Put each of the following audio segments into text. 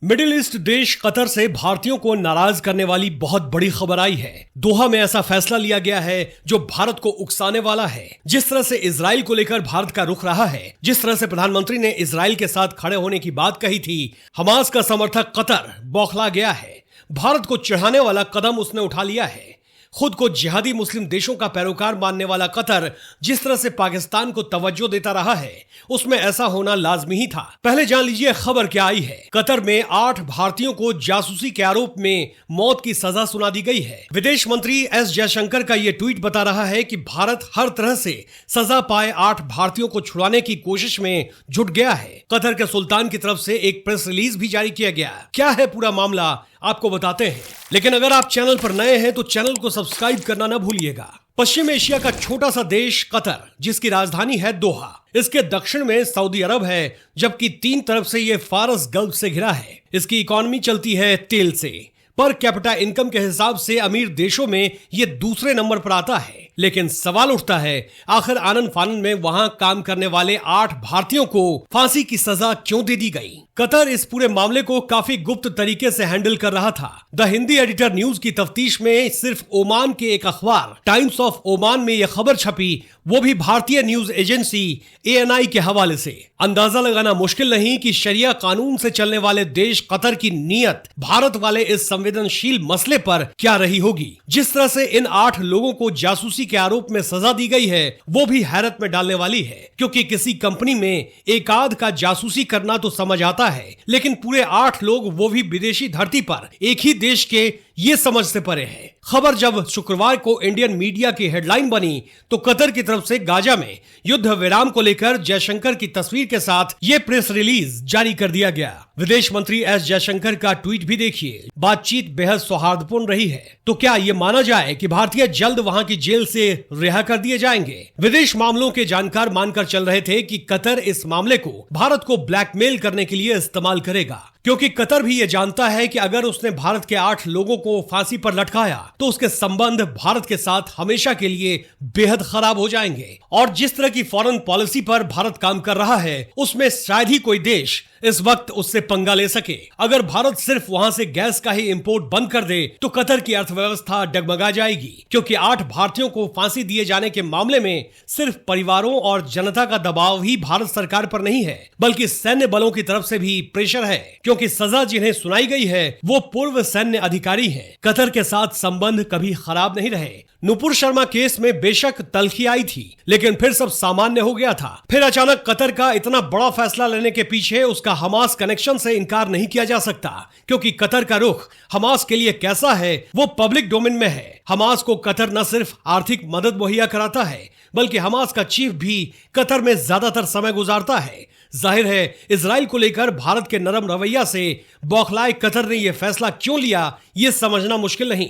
Middle east देश Qatar से भारतीयों को नाराज करने वाली बहुत बड़ी खबर आई है। दोहा में ऐसा फैसला लिया गया है जो भारत को उकसाने वाला है। जिस तरह से इजराइल को लेकर भारत का रुख रहा है, जिस तरह से प्रधानमंत्री ने इजराइल के साथ खड़े होने की बात कही थी, हमास का समर्थक कतर बौखला गया है। भारत को चिढ़ाने वाला कदम उसने उठा लिया है। खुद को जिहादी मुस्लिम देशों का पैरोकार मानने वाला कतर जिस तरह से पाकिस्तान को तवज्जो देता रहा है, उसमें ऐसा होना लाजमी ही था। पहले जान लीजिए खबर क्या आई है। कतर में 8 भारतीयों को जासूसी के आरोप में मौत की सजा सुना दी गई है। विदेश मंत्री एस जयशंकर का यह ट्वीट बता रहा है कि भारत हर तरह से सजा पाए 8 भारतीयों को छुड़ाने की कोशिश में जुट गया है। कतर के सुल्तान की तरफ से एक प्रेस रिलीज भी जारी किया गया। क्या है पूरा मामला, आपको बताते हैं, लेकिन अगर आप चैनल पर नए हैं तो चैनल को सब्सक्राइब करना ना भूलिएगा। पश्चिम एशिया का छोटा सा देश कतर, जिसकी राजधानी है दोहा, इसके दक्षिण में सऊदी अरब है, जबकि 3 तरफ से यह फारस गल्फ से घिरा है। इसकी इकोनॉमी चलती है तेल से। पर कैपिटा इनकम के हिसाब से अमीर देशों में यह दूसरे नंबर पर आता है। लेकिन सवाल उठता है, आखिर आनन फानन में वहां काम करने वाले 8 भारतीयों को फांसी की सजा क्यों दे दी गई? कतर इस पूरे मामले को काफी गुप्त तरीके से हैंडल कर रहा था। द हिंदी एडिटर न्यूज की तफ्तीश में सिर्फ ओमान के एक अखबार टाइम्स ऑफ ओमान में यह खबर छपी, वो भी भारतीय न्यूज एजेंसी ANI के हवाले से। अंदाजा लगाना मुश्किल नहीं कि शरिया कानून से चलने वाले देश कतर की नीयत भारत वाले इस संवेदनशील मसले पर क्या रही होगी। जिस तरह से इन 8 लोगों को जासूसी के आरोप में सजा दी गई है, वो भी हैरत में डालने वाली है, क्योंकि किसी कंपनी में एक आध का जासूसी करना तो समझ आता है, लेकिन पूरे 8 लोग, वो भी विदेशी धरती पर, एक ही देश के, ये समझ से परे है। खबर जब शुक्रवार को इंडियन मीडिया की हेडलाइन बनी तो कतर की तरफ से गाजा में युद्ध विराम को लेकर जयशंकर की तस्वीर के साथ ये प्रेस रिलीज जारी कर दिया गया। विदेश मंत्री एस जयशंकर का ट्वीट भी देखिए। बातचीत बेहद सौहार्दपूर्ण रही है। तो क्या ये माना जाए कि भारतीय जल्द वहां की जेल से रिहा कर दिए जाएंगे? विदेश मामलों के जानकार मानकर चल रहे थे कि कतर इस मामले को भारत को ब्लैकमेल करने के लिए इस्तेमाल करेगा, क्योंकि कतर भी ये जानता है कि अगर उसने भारत के 8 लोगों को फांसी पर लटकाया तो उसके संबंध भारत के साथ हमेशा के लिए बेहद खराब हो जाएंगे। और जिस तरह की फॉरेन पॉलिसी पर भारत काम कर रहा है, उसमें शायद ही कोई देश इस वक्त उससे पंगा ले सके। अगर भारत सिर्फ वहां से गैस का ही इंपोर्ट बंद कर दे तो कतर की अर्थव्यवस्था डगमगा जाएगी, क्योंकि 8 भारतीयों को फांसी दिए जाने के मामले में सिर्फ परिवारों और जनता का दबाव ही भारत सरकार पर नहीं है, बल्कि सैन्य बलों की तरफ से भी प्रेशर है, क्योंकि सजा जिन्हें सुनाई गई है वो पूर्व सैन्य अधिकारी हैं। कतर के साथ संबंध कभी खराब नहीं रहे। नुपुर शर्मा केस में बेशक तल्खी आई थी, लेकिन फिर सब सामान्य हो गया था। फिर अचानक कतर का इतना बड़ा फैसला लेने के पीछे उसका हमास कनेक्शन से इनकार नहीं किया जा सकता, क्योंकि कतर का रुख हमास के लिए कैसा है वो पब्लिक डोमेन में है। हमास को कतर न सिर्फ आर्थिक मदद मुहैया कराता है, बल्कि हमास का चीफ भी कतर में ज्यादातर समय गुजारता है। जाहिर है, इजराइल को लेकर भारत के नरम रवैया से बौखलाए कतर ने यह फैसला क्यों लिया, यह समझना मुश्किल नहीं।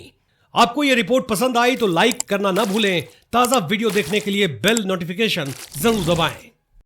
आपको यह रिपोर्ट पसंद आई तो लाइक करना ना भूलें। ताजा वीडियो देखने के लिए बेल नोटिफिकेशन जरूर दबाएं।